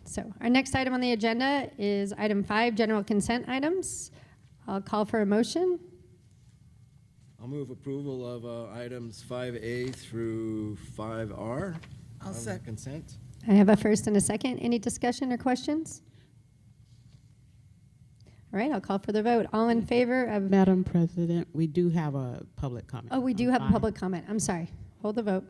So our next item on the agenda is item 5, general consent items. I'll call for a motion. I'll move approval of items 5A through 5R. I'll second. Consent. I have a first and a second. Any discussion or questions? All right, I'll call for the vote. All in favor of... Madam President, we do have a public comment. Oh, we do have a public comment. I'm sorry. Hold the vote.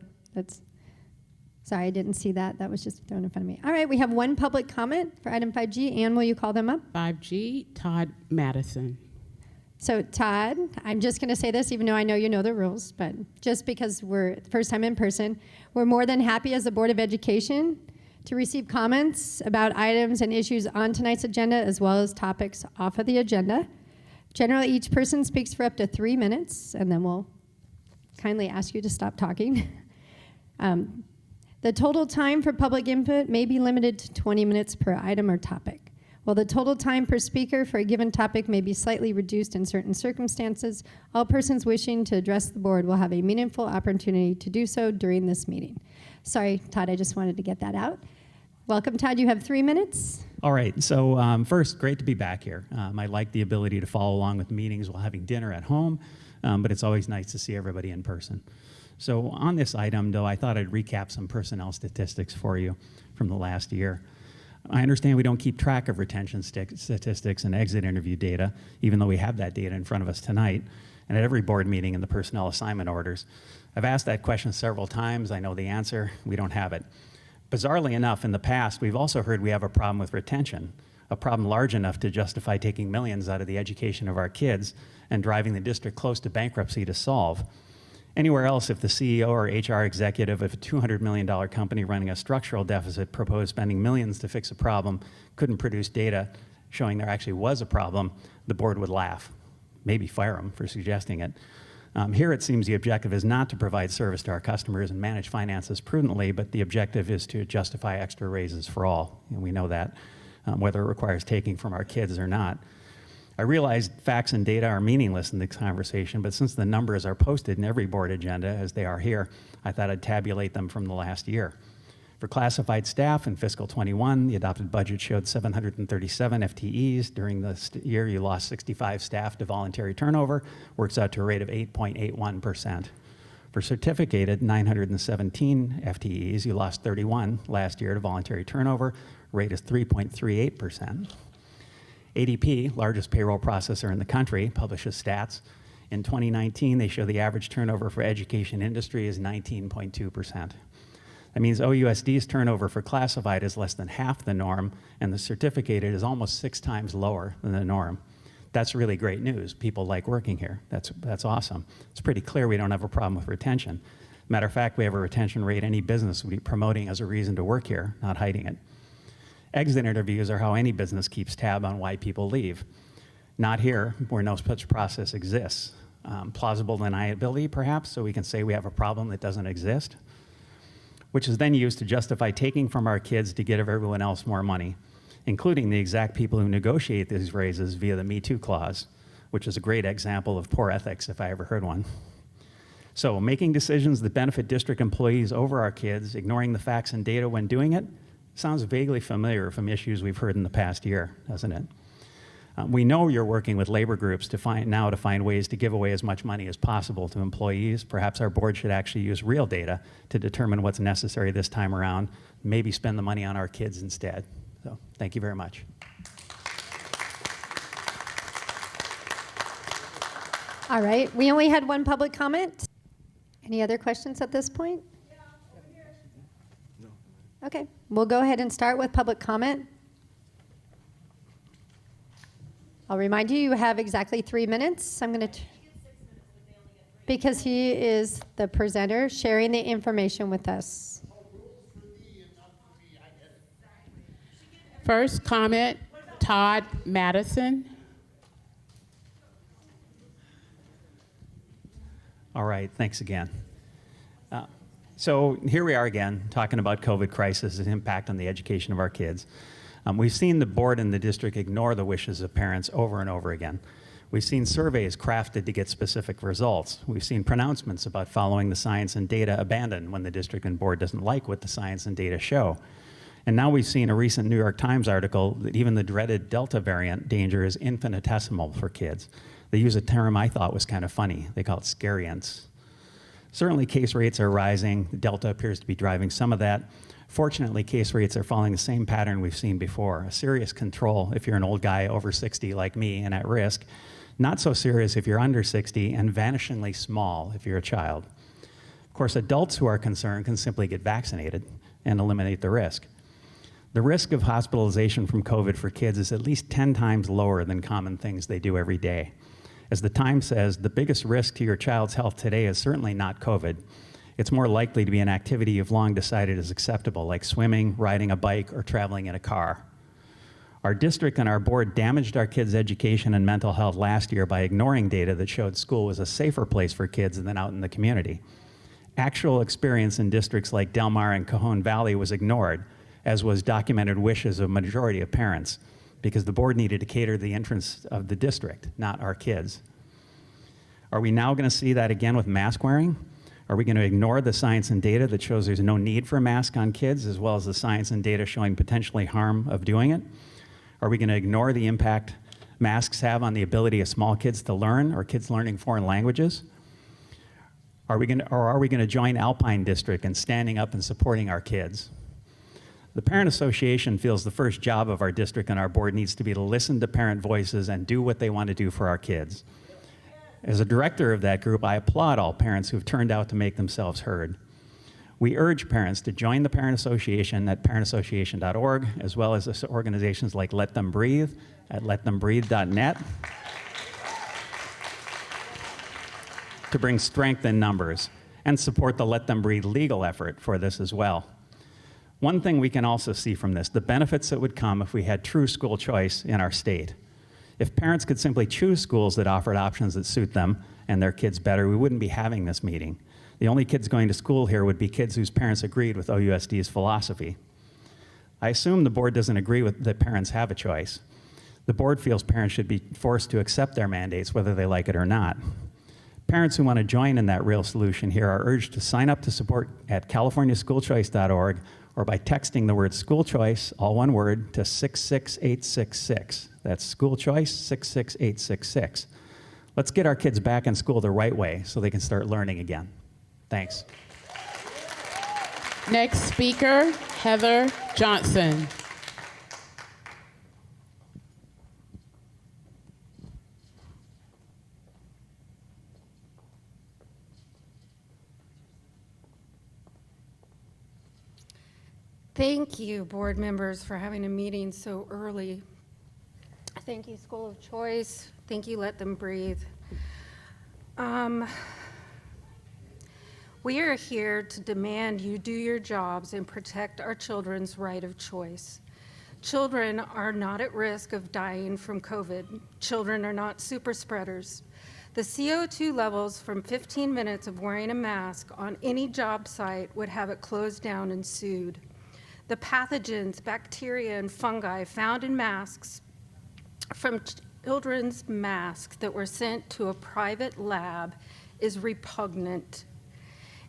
Sorry, I didn't see that. That was just thrown in front of me. All right, we have one public comment for item 5G. Ann, will you call them up? 5G, Todd Madison. So Todd, I'm just going to say this, even though I know you know the rules, but just because we're first time in person, we're more than happy as the Board of Education to receive comments about items and issues on tonight's agenda, as well as topics off of the agenda. Generally, each person speaks for up to 3 minutes, and then we'll kindly ask you to stop talking. The total time for public input may be limited to 20 minutes per item or topic. While the total time per speaker for a given topic may be slightly reduced in certain circumstances, all persons wishing to address the board will have a meaningful opportunity to do so during this meeting. Sorry, Todd, I just wanted to get that out. Welcome, Todd. You have 3 minutes. All right. So first, great to be back here. I like the ability to follow along with meetings while having dinner at home, but it's always nice to see everybody in person. So on this item, though, I thought I'd recap some personnel statistics for you from the last year. I understand we don't keep track of retention statistics and exit interview data, even though we have that data in front of us tonight, and at every board meeting in the personnel assignment orders. I've asked that question several times. I know the answer. We don't have it. Bizarrely enough, in the past, we've also heard we have a problem with retention, a problem large enough to justify taking millions out of the education of our kids and driving the district close to bankruptcy to solve. Anywhere else, if the CEO or HR executive of a $200 million company running a structural deficit proposed spending millions to fix a problem, couldn't produce data showing there actually was a problem, the board would laugh, maybe fire them for suggesting it. Here it seems the objective is not to provide service to our customers and manage finances prudently, but the objective is to justify extra raises for all, and we know that, whether it requires taking from our kids or not. I realize facts and data are meaningless in this conversation, but since the numbers are posted in every board agenda, as they are here, I thought I'd tabulate them from the last year. For classified staff in fiscal 21, the adopted budget showed 737 FTEs. During this year, you lost 65 staff to voluntary turnover, works out to a rate of 8.81%. For certificated, 917 FTEs, you lost 31 last year to voluntary turnover, rate is 3.38%. ADP, largest payroll processor in the country, publishes stats. In 2019, they show the average turnover for education industry is 19.2%. That means OUSD's turnover for classified is less than half the norm, and the certificated is almost 6 times lower than the norm. That's really great news. People like working here. That's awesome. It's pretty clear we don't have a problem with retention. Matter of fact, we have a retention rate any business would be promoting as a reason to work here, not hiding it. Exit interviews are how any business keeps tab on why people leave. Not here, where no such process exists. Plausible deniability, perhaps, so we can say we have a problem that doesn't exist, which is then used to justify taking from our kids to give everyone else more money, including the exact people who negotiate these raises via the Me Too clause, which is a great example of poor ethics if I ever heard one. So making decisions that benefit district employees over our kids, ignoring the facts and data when doing it, sounds vaguely familiar from issues we've heard in the past year, doesn't it? We know you're working with labor groups to find ways to give away as much money as possible to employees. Perhaps our board should actually use real data to determine what's necessary this time around, maybe spend the money on our kids instead. So thank you very much. All right, we only had one public comment. Any other questions at this point? Okay, we'll go ahead and start with public comment. I'll remind you, you have exactly 3 minutes. I'm going to, because he is the presenter sharing the information with us. First comment, Todd Madison. All right, thanks again. So here we are again, talking about COVID crisis and impact on the education of our kids. We've seen the board and the district ignore the wishes of parents over and over again. We've seen surveys crafted to get specific results. We've seen pronouncements about following the science and data abandoned when the district and board doesn't like what the science and data show. And now we've seen a recent New York Times article that even the dreaded Delta variant danger is infinitesimal for kids. They use a term I thought was kind of funny. They call it scariance. Certainly case rates are rising. Delta appears to be driving some of that. Fortunately, case rates are following the same pattern we've seen before. A serious control if you're an old guy over 60 like me and at risk. Not so serious if you're under 60, and vanishingly small if you're a child. Of course, adults who are concerned can simply get vaccinated and eliminate the risk. The risk of hospitalization from COVID for kids is at least 10 times lower than common things they do every day. As the Times says, the biggest risk to your child's health today is certainly not COVID. It's more likely to be an activity you've long decided is acceptable, like swimming, riding a bike, or traveling in a car. Our district and our board damaged our kids' education and mental health last year by ignoring data that showed school was a safer place for kids than out in the community. Actual experience in districts like Del Mar and Cajon Valley was ignored, as was documented wishes of a majority of parents, because the board needed to cater to the interests of the district, not our kids. Are we now going to see that again with mask wearing? Are we going to ignore the science and data that shows there's no need for a mask on kids, as well as the science and data showing potentially harm of doing it? Are we going to ignore the impact masks have on the ability of small kids to learn, or kids learning foreign languages? Are we going to join Alpine District in standing up and supporting our kids? The Parent Association feels the first job of our district and our board needs to be to listen to parent voices and do what they want to do for our kids. As a director of that group, I applaud all parents who've turned out to make themselves heard. We urge parents to join the Parent Association at parentassociation.org, as well as organizations like Let Them Breathe at letthembreathe.net, to bring strength in numbers, and support the Let Them Breathe legal effort for this as well. One thing we can also see from this, the benefits that would come if we had true school choice in our state. If parents could simply choose schools that offered options that suit them and their kids better, we wouldn't be having this meeting. The only kids going to school here would be kids whose parents agreed with OUSD's philosophy. I assume the board doesn't agree with that parents have a choice. The board feels parents should be forced to accept their mandates whether they like it or not. Parents who want to join in that real solution here are urged to sign up to support at californiaschoolchoice.org or by texting the word school choice, all one word, to 66866. That's school choice 66866. Let's get our kids back in school the right way so they can start learning again. Thanks. Next speaker, Heather Johnson. Thank you, board members, for having a meeting so early. Thank you, School of Choice. Thank you, Let Them Breathe. We are here to demand you do your jobs and protect our children's right of choice. Children are not at risk of dying from COVID. Children are not super spreaders. The CO2 levels from 15 minutes of wearing a mask on any job site would have it closed down and sued. The pathogens, bacteria, and fungi found in masks from children's masks that were sent to a private lab is repugnant.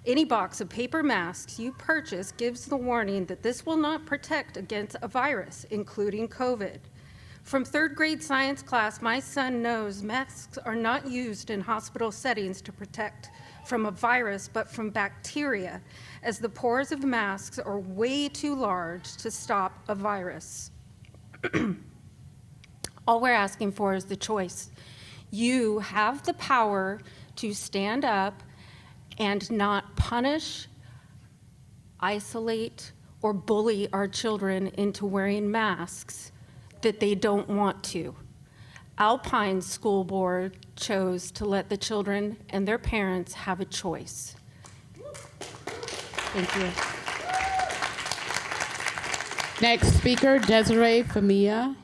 Any box of paper masks you purchase gives the warning that this will not protect against a virus, including COVID. From third grade science class, my son knows masks are not used in hospital settings to protect from a virus, but from bacteria, as the pores of masks are way too large to stop a virus. All we're asking for is the choice. You have the power to stand up and not punish, isolate, or bully our children into wearing masks that they don't want to. Alpine School Board chose to let the children and their parents have a choice. Thank you. Next speaker, Desiree Famia.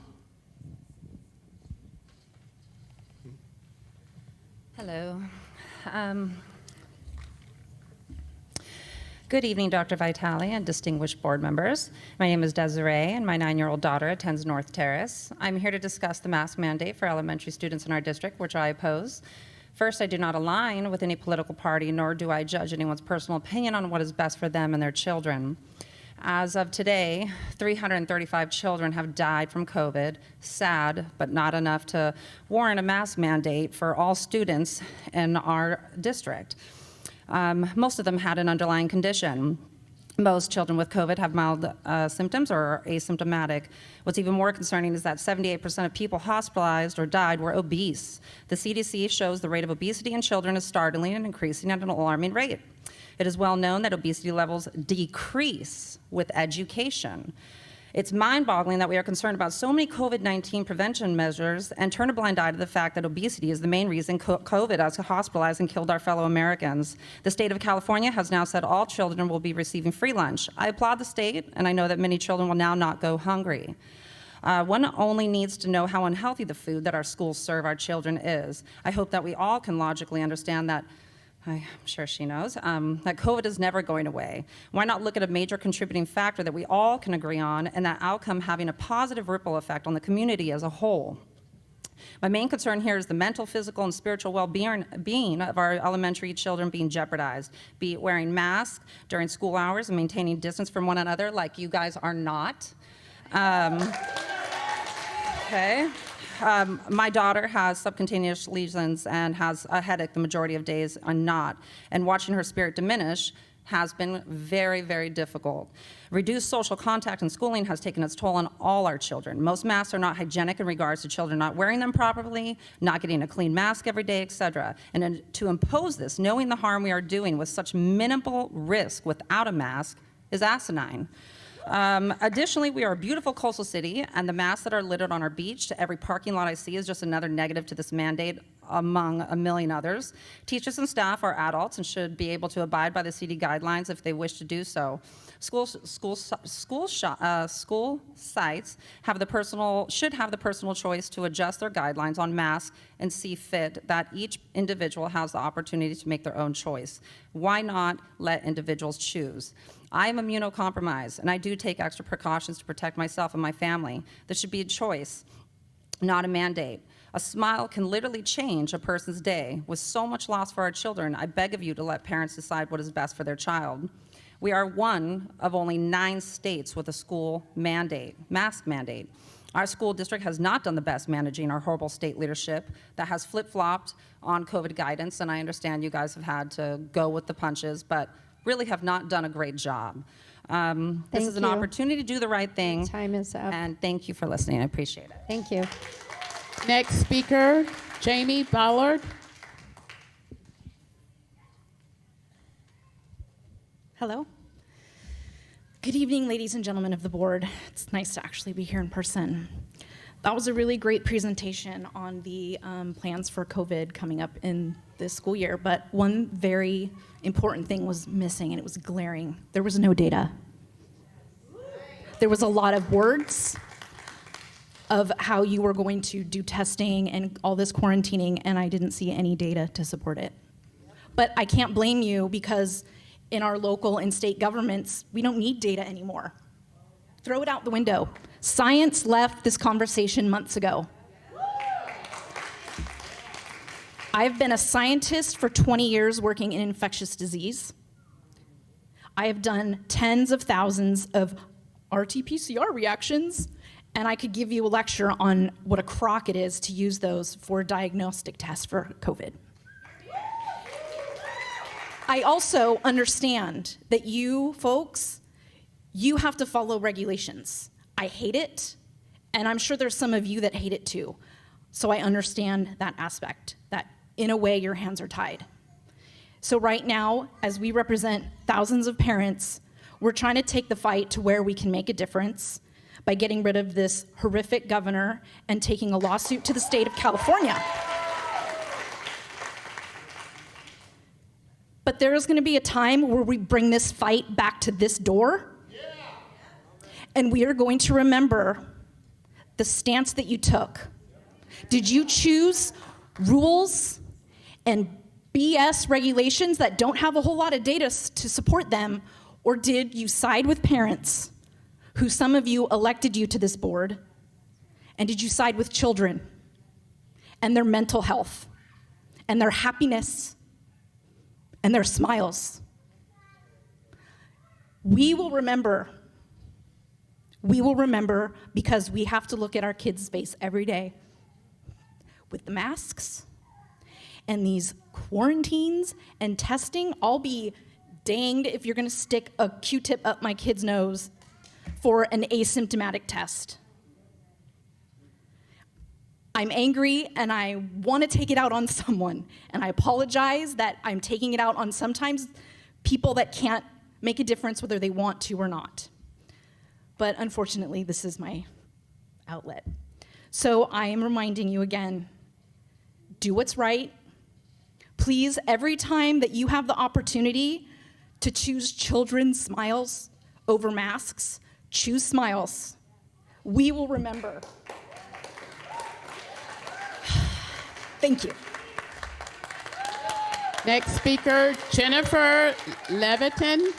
Hello. Good evening, Dr. Vitale and distinguished board members. My name is Desiree, and my 9-year-old daughter attends North Terrace. I'm here to discuss the mask mandate for elementary students in our district, which I oppose. First, I do not align with any political party, nor do I judge anyone's personal opinion on what is best for them and their children. As of today, 335 children have died from COVID. Sad, but not enough to warrant a mask mandate for all students in our district. Most of them had an underlying condition. Most children with COVID have mild symptoms or are asymptomatic. What's even more concerning is that 78% of people hospitalized or died were obese. The CDC shows the rate of obesity in children is startling and increasing at an alarming rate. It is well known that obesity levels decrease with education. It's mind-boggling that we are concerned about so many COVID-19 prevention measures and turn a blind eye to the fact that obesity is the main reason COVID has hospitalized and killed our fellow Americans. The state of California has now said all children will be receiving free lunch. I applaud the state, and I know that many children will now not go hungry. One only needs to know how unhealthy the food that our schools serve our children is. I hope that we all can logically understand that I'm sure she knows, that COVID is never going away. Why not look at a major contributing factor that we all can agree on and that outcome having a positive ripple effect on the community as a whole? My main concern here is the mental, physical, and spiritual well-being of our elementary children being jeopardized, be it wearing masks during school hours and maintaining distance from one another like you guys are not. Okay. My daughter has subcutaneous lesions and has a headache the majority of days and not. And watching her spirit diminish has been very, very difficult. Reduced social contact in schooling has taken its toll on all our children. Most masks are not hygienic in regards to children not wearing them properly, not getting a clean mask every day, etc. And to impose this, knowing the harm we are doing with such minimal risk without a mask, is asinine. Additionally, we are a beautiful coastal city, and the masks that are littered on our beach to every parking lot I see is just another negative to this mandate, among a million others. Teachers and staff are adults and should be able to abide by the CD guidelines if they wish to do so. School sites should have the personal choice to adjust their guidelines on masks and see fit that each individual has the opportunity to make their own choice. Why not let individuals choose? I am immunocompromised, and I do take extra precautions to protect myself and my family. This should be a choice, not a mandate. A smile can literally change a person's day. With so much loss for our children, I beg of you to let parents decide what is best for their child. We are one of only 9 states with a school mandate, mask mandate. Our school district has not done the best managing our horrible state leadership that has flip-flopped on COVID guidance, and I understand you guys have had to go with the punches, but really have not done a great job. This is an opportunity to do the right thing. Time is up. And thank you for listening. I appreciate it. Thank you. Next speaker, Jamie Ballard. Hello. Good evening, ladies and gentlemen of the board. It's nice to actually be here in person. That was a really great presentation on the plans for COVID coming up in this school year, but one very important thing was missing, and it was glaring. There was no data. There was a lot of words of how you were going to do testing and all this quarantining, and I didn't see any data to support it. But I can't blame you, because in our local and state governments, we don't need data anymore. Throw it out the window. Science left this conversation months ago. I've been a scientist for 20 years working in infectious disease. I have done tens of thousands of RT-PCR reactions, and I could give you a lecture on what a crock it is to use those for a diagnostic test for COVID. I also understand that you folks, you have to follow regulations. I hate it, and I'm sure there's some of you that hate it too. So I understand that aspect, that in a way your hands are tied. So right now, as we represent thousands of parents, we're trying to take the fight to where we can make a difference by getting rid of this horrific governor and taking a lawsuit to the state of California. But there is going to be a time where we bring this fight back to this door. And we are going to remember the stance that you took. Did you choose rules and BS regulations that don't have a whole lot of data to support them, or did you side with parents, who some of you elected you to this board, and did you side with children and their mental health and their happiness and their smiles? We will remember we will remember, because we have to look at our kids' face every day with the masks and these quarantines and testing. I'll be danged if you're gonna stick a Q-tip up my kid's nose for an asymptomatic test. I'm angry and I want to take it out on someone, and I apologize that I'm taking it out on sometimes people that can't make a difference whether they want to or not. But unfortunately, this is my outlet. So I am reminding you again, do what's right. Please, every time that you have the opportunity to choose children's smiles over masks, choose smiles. We will remember. Thank you. Next speaker, Jennifer Leviton.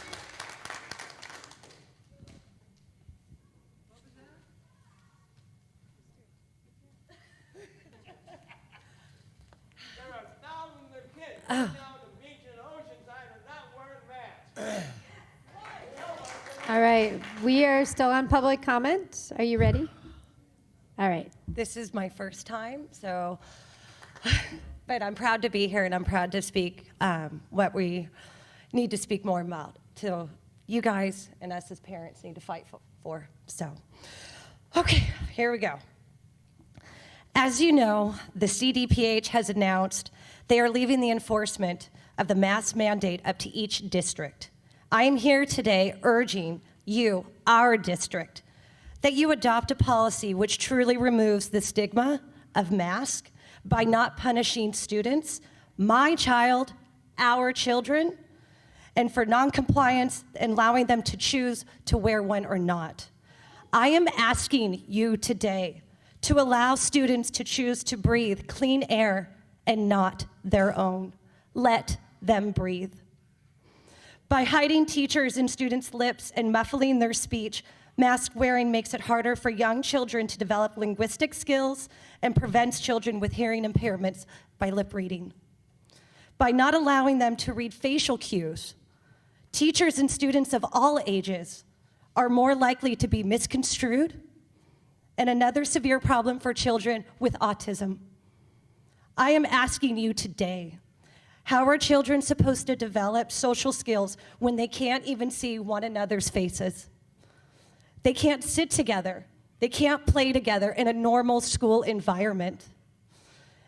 There are thousands of kids down the beach and Oceanside are not wearing masks. All right, we are still on public comment. Are you ready? All right. This is my first time, so, but I'm proud to be here and I'm proud to speak what we need to speak more about. So you guys and us as parents need to fight for. So, okay, here we go. As you know, the CDPH has announced they are leaving the enforcement of the mask mandate up to each district. I am here today urging you, our district, that you adopt a policy which truly removes the stigma of mask by not punishing students, my child, our children, and for noncompliance and allowing them to choose to wear one or not. I am asking you today to allow students to choose to breathe clean air and not their own. Let them breathe. By hiding teachers' and students' lips and muffling their speech, mask wearing makes it harder for young children to develop linguistic skills and prevents children with hearing impairments by lip reading. By not allowing them to read facial cues, teachers and students of all ages are more likely to be misconstrued, and another severe problem for children with autism. I am asking you today, how are children supposed to develop social skills when they can't even see one another's faces? They can't sit together. They can't play together in a normal school environment.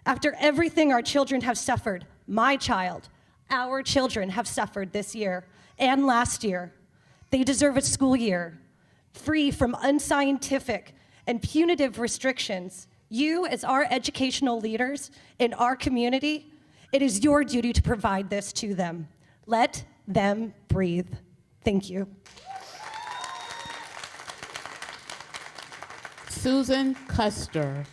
After everything our children have suffered, my child, our children have suffered this year and last year, they deserve a school year free from unscientific and punitive restrictions. You, as our educational leaders in our community, it is your duty to provide this to them. Let them breathe. Thank you. Susan Custer.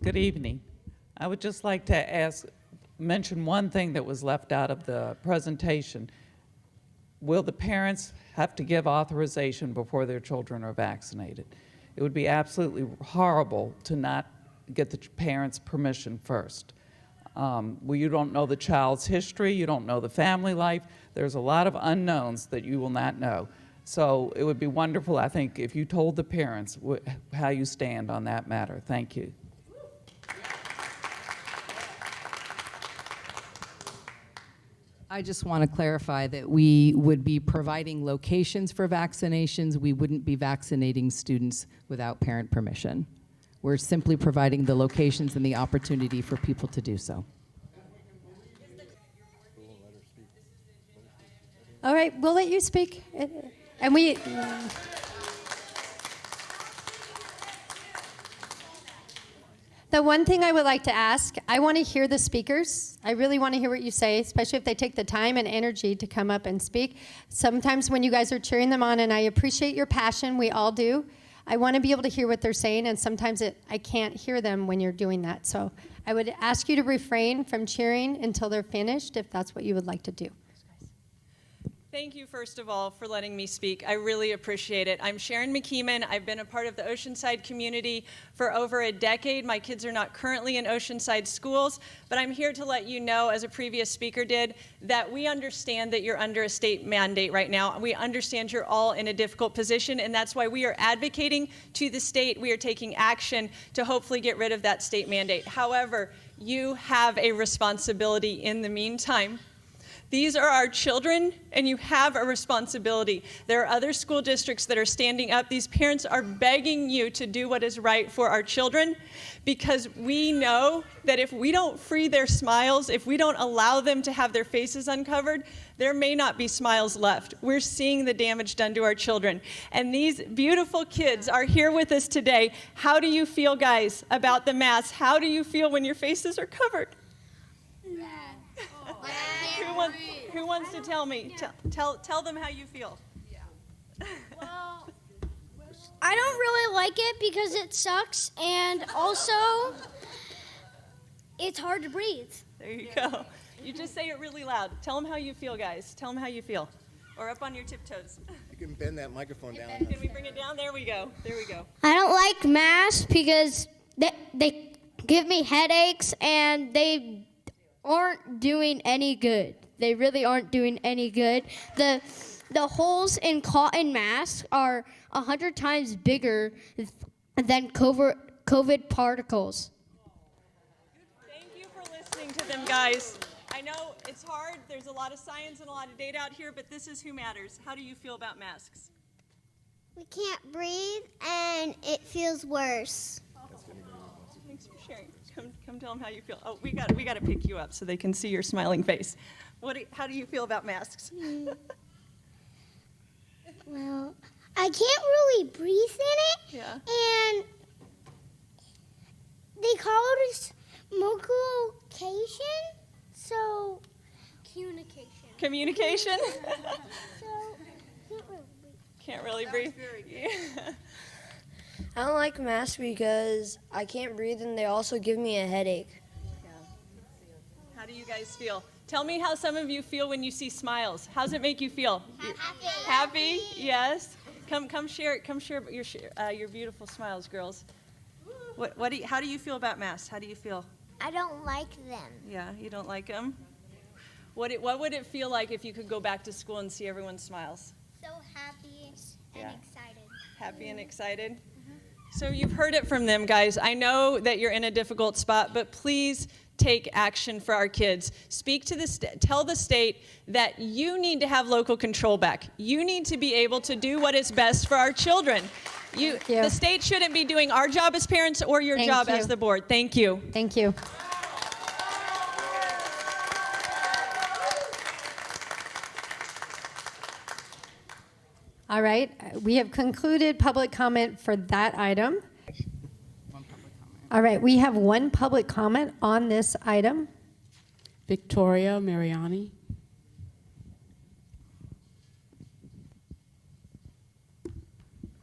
Good evening. I would just like to mention one thing that was left out of the presentation. Will the parents have to give authorization before their children are vaccinated? It would be absolutely horrible to not get the parents' permission first. Well, you don't know the child's history, you don't know the family life. There's a lot of unknowns that you will not know. So it would be wonderful, I think, if you told the parents how you stand on that matter. Thank you. I just want to clarify that we would be providing locations for vaccinations. We wouldn't be vaccinating students without parent permission. We're simply providing the locations and the opportunity for people to do so. All right, we'll let you speak. And we... The one thing I would like to ask, I want to hear the speakers. I really want to hear what you say, especially if they take the time and energy to come up and speak. Sometimes when you guys are cheering them on, and I appreciate your passion, we all do, I want to be able to hear what they're saying, and sometimes I can't hear them when you're doing that. So I would ask you to refrain from cheering until they're finished, if that's what you would like to do. Thank you, first of all, for letting me speak. I really appreciate it. I'm Sharon McKeeman. I've been a part of the Oceanside community for over a decade. My kids are not currently in Oceanside schools, but I'm here to let you know, as a previous speaker did, that we understand that you're under a state mandate right now. We understand you're all in a difficult position, and that's why we are advocating to the state. We are taking action to hopefully get rid of that state mandate. However, you have a responsibility in the meantime. These are our children, and you have a responsibility. There are other school districts that are standing up. These parents are begging you to do what is right for our children, because we know that if we don't free their smiles, if we don't allow them to have their faces uncovered, there may not be smiles left. We're seeing the damage done to our children. And these beautiful kids are here with us today. How do you feel, guys, about the masks? How do you feel when your faces are covered? Who wants to tell me? Tell them how you feel. Well, I don't really like it because it sucks, and also it's hard to breathe. There you go. You just say it really loud. Tell them how you feel, guys. Tell them how you feel. Or up on your tiptoes. You can bend that microphone down. Can we bring it down? There we go. There we go. I don't like masks because they give me headaches, and they aren't doing any good. They really aren't doing any good. The holes in cotton masks are 100 times bigger than COVID particles. Thank you for listening to them, guys. I know it's hard. There's a lot of science and a lot of data out here, but this is who matters. How do you feel about masks? We can't breathe, and it feels worse. Thanks for sharing. Come tell them how you feel. Oh, we got to pick you up so they can see your smiling face. How do you feel about masks? Well, I can't really breathe in it. Yeah. And they call it moculation, so Communication? So Can't really breathe. Yeah. I don't like masks because I can't breathe and they also give me a headache. How do you guys feel? Tell me how some of you feel when you see smiles. How does it make you feel? Happy. Happy? Yes. Come share your beautiful smiles, girls. How do you feel about masks? How do you feel? I don't like them. Yeah, you don't like them? What would it feel like if you could go back to school and see everyone's smiles? So happy and excited. Happy and excited? So you've heard it from them, guys. I know that you're in a difficult spot, but please take action for our kids. Speak to tell the state that you need to have local control back. You need to be able to do what is best for our children. The state shouldn't be doing our job as parents or your job as the board. Thank you. Thank you. All right, we have concluded public comment for that item. All right, we have one public comment on this item. Victoria Mariani.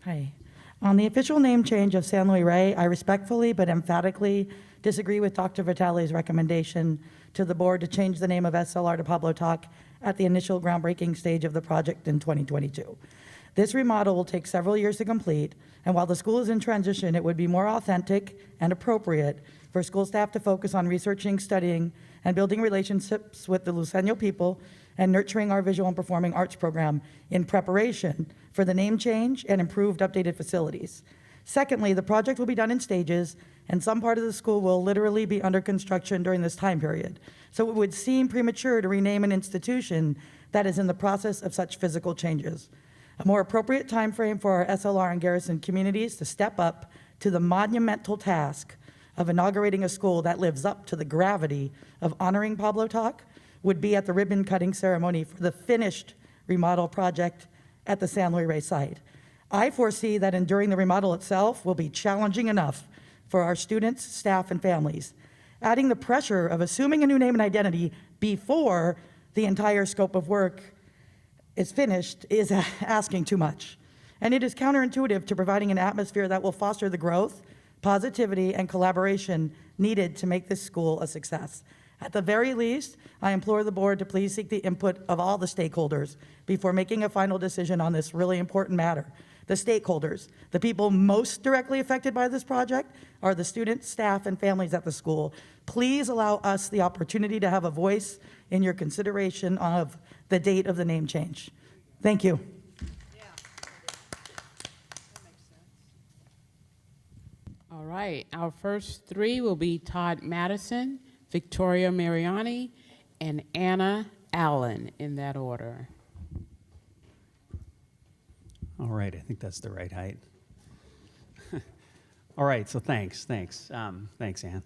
Hi. On the official name change of San Luis Rey, I respectfully but emphatically disagree with Dr. Vitale's recommendation to the board to change the name of SLR to Pablo Talk at the initial groundbreaking stage of the project in 2022. This remodel will take several years to complete, and while the school is in transition, it would be more authentic and appropriate for school staff to focus on researching, studying, and building relationships with the Luiseño people and nurturing our visual and performing arts program in preparation for the name change and improved updated facilities. Secondly, the project will be done in stages, and some part of the school will literally be under construction during this time period. So it would seem premature to rename an institution that is in the process of such physical changes. A more appropriate time frame for our SLR and Garrison communities to step up to the monumental task of inaugurating a school that lives up to the gravity of honoring Pablo Talk would be at the ribbon cutting ceremony for the finished remodel project at the San Luis Rey site. I foresee that enduring the remodel itself will be challenging enough for our students, staff, and families. Adding the pressure of assuming a new name and identity before the entire scope of work is finished is asking too much. And it is counterintuitive to providing an atmosphere that will foster the growth, positivity, and collaboration needed to make this school a success. At the very least, I implore the board to please seek the input of all the stakeholders before making a final decision on this really important matter. The stakeholders, the people most directly affected by this project, are the students, staff, and families at the school. Please allow us the opportunity to have a voice in your consideration of the date of the name change. Thank you. All right, our first three will be Todd Madison, Victoria Mariani, and Anna Allen, in that order. All right, I think that's the right height. All right, so thanks, thanks, Ann.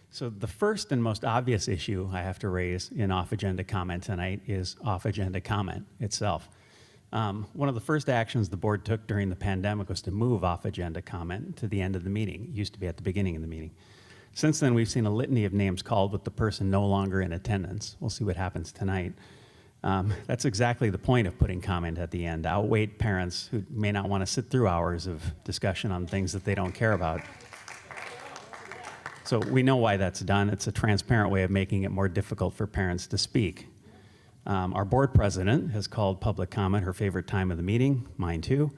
So the first and most obvious issue I have to raise in off-agenda comment tonight is off-agenda comment itself. One of the first actions the board took during the pandemic was to move off-agenda comment to the end of the meeting. It used to be at the beginning of the meeting. Since then, we've seen a litany of names called with the person no longer in attendance. We'll see what happens tonight. That's exactly the point of putting comment at the end. Outweight parents who may not want to sit through hours of discussion on things that they don't care about. So we know why that's done. It's a transparent way of making it more difficult for parents to speak. Our board president has called public comment her favorite time of the meeting, mine too,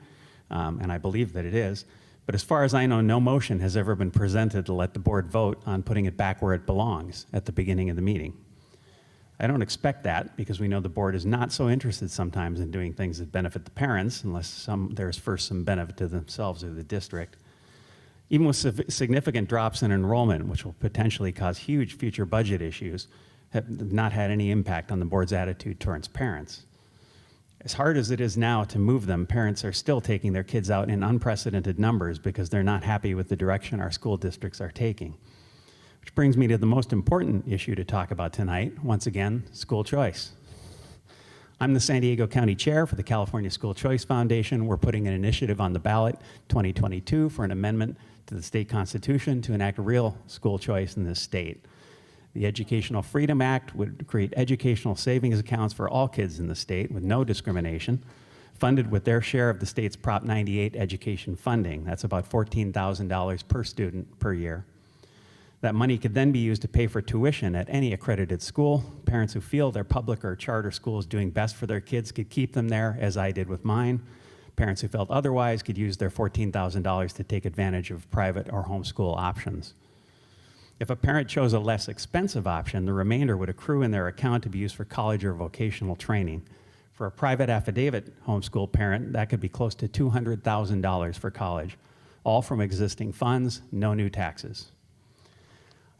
and I believe that it is. But as far as I know, no motion has ever been presented to let the board vote on putting it back where it belongs, at the beginning of the meeting. I don't expect that because we know the board is not so interested sometimes in doing things that benefit the parents unless there's first some benefit to themselves or the district. Even with significant drops in enrollment, which will potentially cause huge future budget issues, have not had any impact on the board's attitude towards parents. As hard as it is now to move them, parents are still taking their kids out in unprecedented numbers because they're not happy with the direction our school districts are taking. Which brings me to the most important issue to talk about tonight, once again, school choice. I'm the San Diego County Chair for the California School Choice Foundation. We're putting an initiative on the ballot 2022 for an amendment to the state constitution to enact real school choice in this state. The Educational Freedom Act would create educational savings accounts for all kids in the state with no discrimination, funded with their share of the state's Prop 98 education funding. That's about $14,000 per student per year. That money could then be used to pay for tuition at any accredited school. Parents who feel their public or charter school is doing best for their kids could keep them there, as I did with mine. Parents who felt otherwise could use their $14,000 to take advantage of private or homeschool options. If a parent chose a less expensive option, the remainder would accrue in their account to be used for college or vocational training. For a private affidavit homeschool parent, that could be close to $200,000 for college, all from existing funds, no new taxes.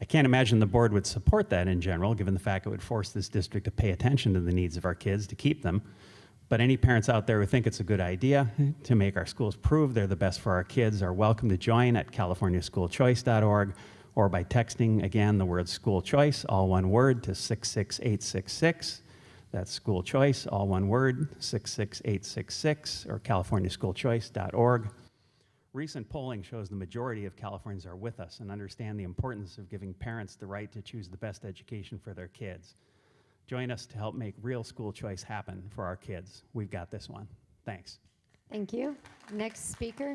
I can't imagine the board would support that in general, given the fact it would force this district to pay attention to the needs of our kids to keep them. But any parents out there who think it's a good idea to make our schools prove they're the best for our kids are welcome to join at californiaschoolchoice.org or by texting, again, the word school choice, all one word, to 66866. That's school choice, all one word, 66866, or californiaschoolchoice.org. Recent polling shows the majority of Californians are with us and understand the importance of giving parents the right to choose the best education for their kids. Join us to help make real school choice happen for our kids. We've got this one. Thanks. Thank you. Next speaker.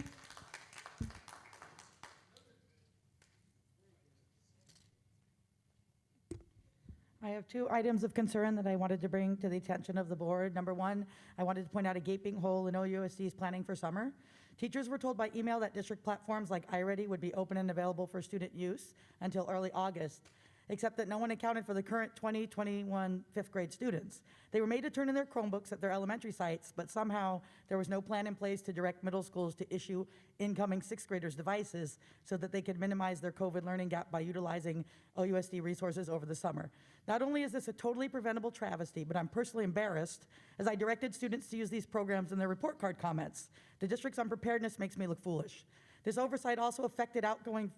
I have two items of concern that I wanted to bring to the attention of the board. Number one, I wanted to point out a gaping hole in OUSD's planning for summer. Teachers were told by email that district platforms like iReady would be open and available for student use until early August, except that no one accounted for the current 2021 fifth grade students. They were made to turn in their Chromebooks at their elementary sites, but somehow there was no plan in place to direct middle schools to issue incoming sixth graders devices so that they could minimize their COVID learning gap by utilizing OUSD resources over the summer. Not only is this a totally preventable travesty, but I'm personally embarrassed as I directed students to use these programs in their report card comments. The district's unpreparedness makes me look foolish. This oversight also affected outgoing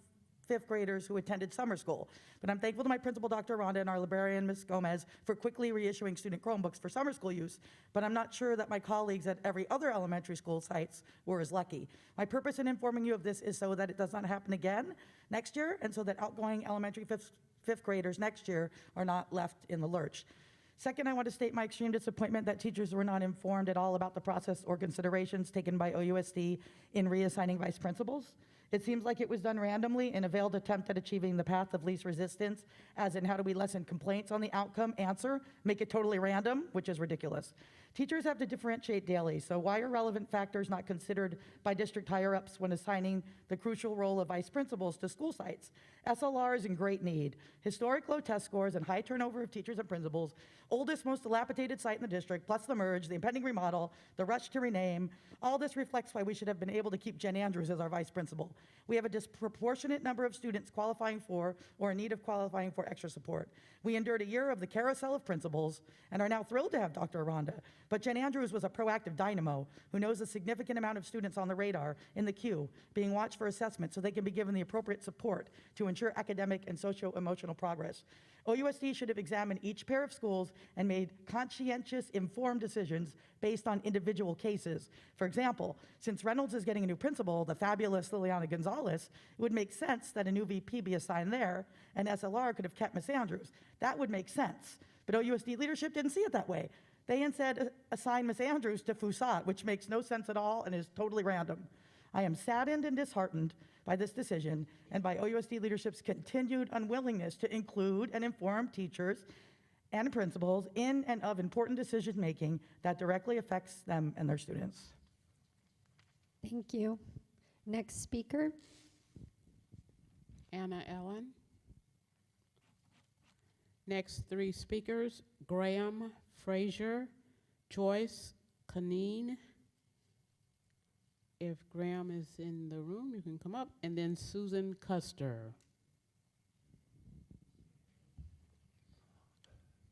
fifth graders who attended summer school. But I'm thankful to my principal, Dr. Rhonda, and our librarian, Ms. Gomez, for quickly reissuing student Chromebooks for summer school use, but I'm not sure that my colleagues at every other elementary school sites were as lucky. My purpose in informing you of this is so that it does not happen again next year, and so that outgoing elementary fifth graders next year are not left in the lurch. Second, I want to state my extreme disappointment that teachers were not informed at all about the process or considerations taken by OUSD in reassigning vice principals. It seems like it was done randomly in a veiled attempt at achieving the path of least resistance, as in how do we lessen complaints on the outcome answer, make it totally random, which is ridiculous. Teachers have to differentiate daily, so why are relevant factors not considered by district higher-ups when assigning the crucial role of vice principals to school sites? SLR is in great need. Historic low test scores and high turnover of teachers and principals, oldest, most dilapidated site in the district, plus the merge, the impending remodel, the rush to rename, all this reflects why we should have been able to keep Jen Andrews as our vice principal. We have a disproportionate number of students qualifying for or in need of qualifying for extra support. We endured a year of the carousel of principals and are now thrilled to have Dr. Aranda. But Jen Andrews was a proactive dynamo who knows a significant amount of students on the radar in the queue being watched for assessment so they can be given the appropriate support to ensure academic and socio-emotional progress. OUSD should have examined each pair of schools and made conscientious, informed decisions based on individual cases. For example, since Reynolds is getting a new principal, the fabulous Liliana Gonzalez, it would make sense that a new VP be assigned there, and SLR could have kept Miss Andrews. That would make sense. But OUSD leadership didn't see it that way. They instead assigned Miss Andrews to Fusat, which makes no sense at all and is totally random. I am saddened and disheartened by this decision and by OUSD leadership's continued unwillingness to include and inform teachers and principals in and of important decision-making that directly affects them and their students. Thank you. Next speaker. Anna Allen. Next three speakers, Graham Frazier, Joyce Canine. If Graham is in the room, you can come up. And then Susan Custer.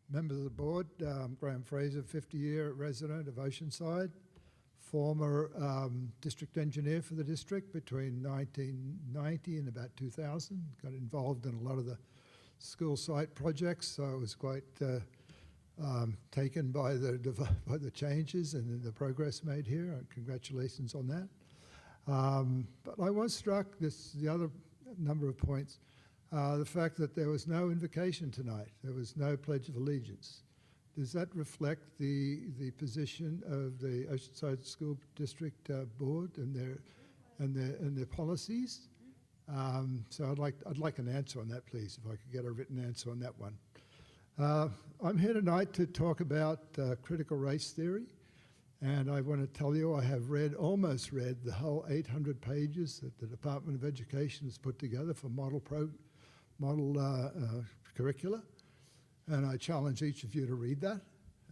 Members of the board, Graham Fraser, 50-year resident of Oceanside, former district engineer for the district between 1990 and about 2000. Got involved in a lot of the school site projects, so I was quite taken by the changes and the progress made here. Congratulations on that. But I was struck, the other number of points, the fact that there was no invocation tonight. There was no Pledge of Allegiance. Does that reflect the position of the Oceanside School District Board and their policies? So I'd like an answer on that, please, if I could get a written answer on that one. I'm here tonight to talk about critical race theory, and I want to tell you I have almost read the whole 800 pages that the Department of Education has put together for model curricula, and I challenge each of you to read that.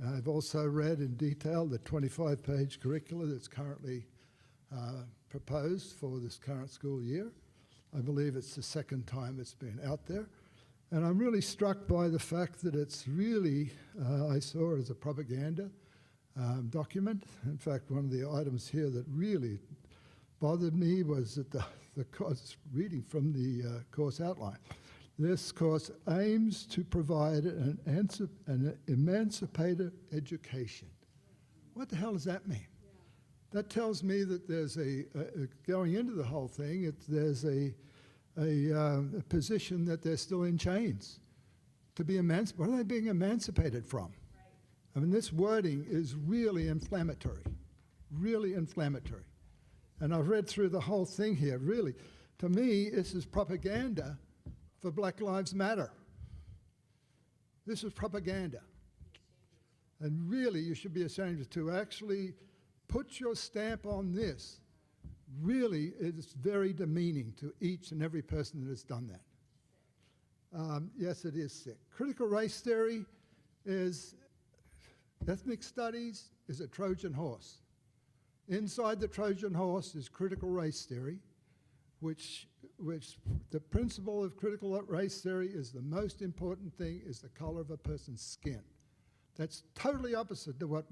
I've also read in detail the 25-page curricula that's currently proposed for this current school year. I believe it's the second time it's been out there. And I'm really struck by the fact that it's really, I saw it as a propaganda document. In fact, one of the items here that really bothered me was that the course, reading from the course outline, this course aims to provide an emancipated education. What the hell does that mean? That tells me that there's going into the whole thing, there's a position that they're still in chains to be emancipated. What are they being emancipated from? Right. I mean, this wording is really inflammatory, really inflammatory. And I've read through the whole thing here, really. To me, this is propaganda for Black Lives Matter. This is propaganda. And really, you should be ashamed to actually put your stamp on this. Really, it's very demeaning to each and every person that has done that. Yes, it is sick. Critical race theory is, ethnic studies is a Trojan horse. Inside the Trojan horse is critical race theory, which the principle of critical race theory is the most important thing is the color of a person's skin. That's totally opposite to what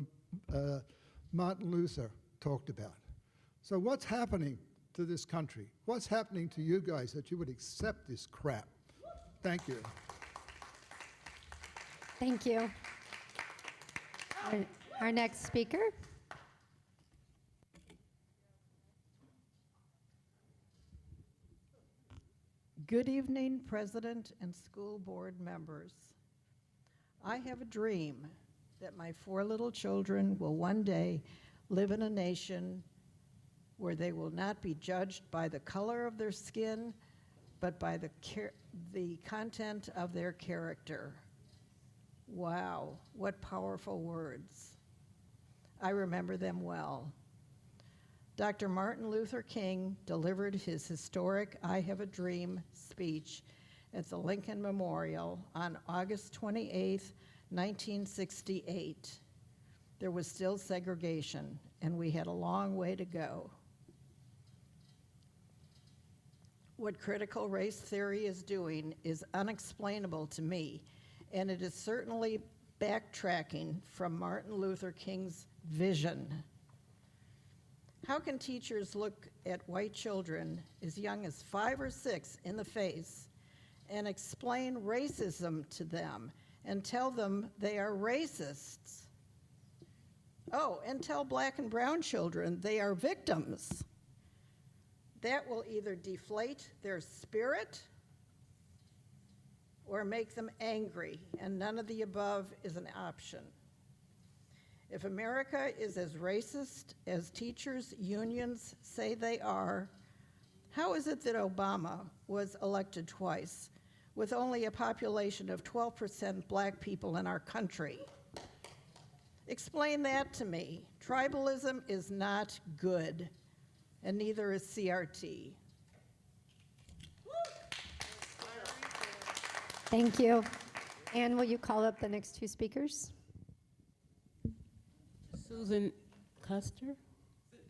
Martin Luther talked about. So what's happening to this country? What's happening to you guys that you would accept this crap? Thank you. Thank you. Our next speaker. Good evening, President and school board members. I have a dream that my 4 little children will one day live in a nation where they will not be judged by the color of their skin, but by the content of their character. Wow, what powerful words. I remember them well. Dr. Martin Luther King delivered his historic I Have a Dream speech at the Lincoln Memorial on August 28, 1968. There was still segregation, and we had a long way to go. What critical race theory is doing is unexplainable to me, and it is certainly backtracking from Martin Luther King's vision. How can teachers look at white children as young as 5 or 6 in the face and explain racism to them and tell them they are racists? Oh, and tell black and brown children they are victims. That will either deflate their spirit or make them angry, and none of the above is an option. If America is as racist as teachers' unions say they are, how is it that Obama was elected twice with only a population of 12% black people in our country? Explain that to me. Tribalism is not good, and neither is CRT. Thank you. Anne, will you call up the next 2 speakers? Susan Custer?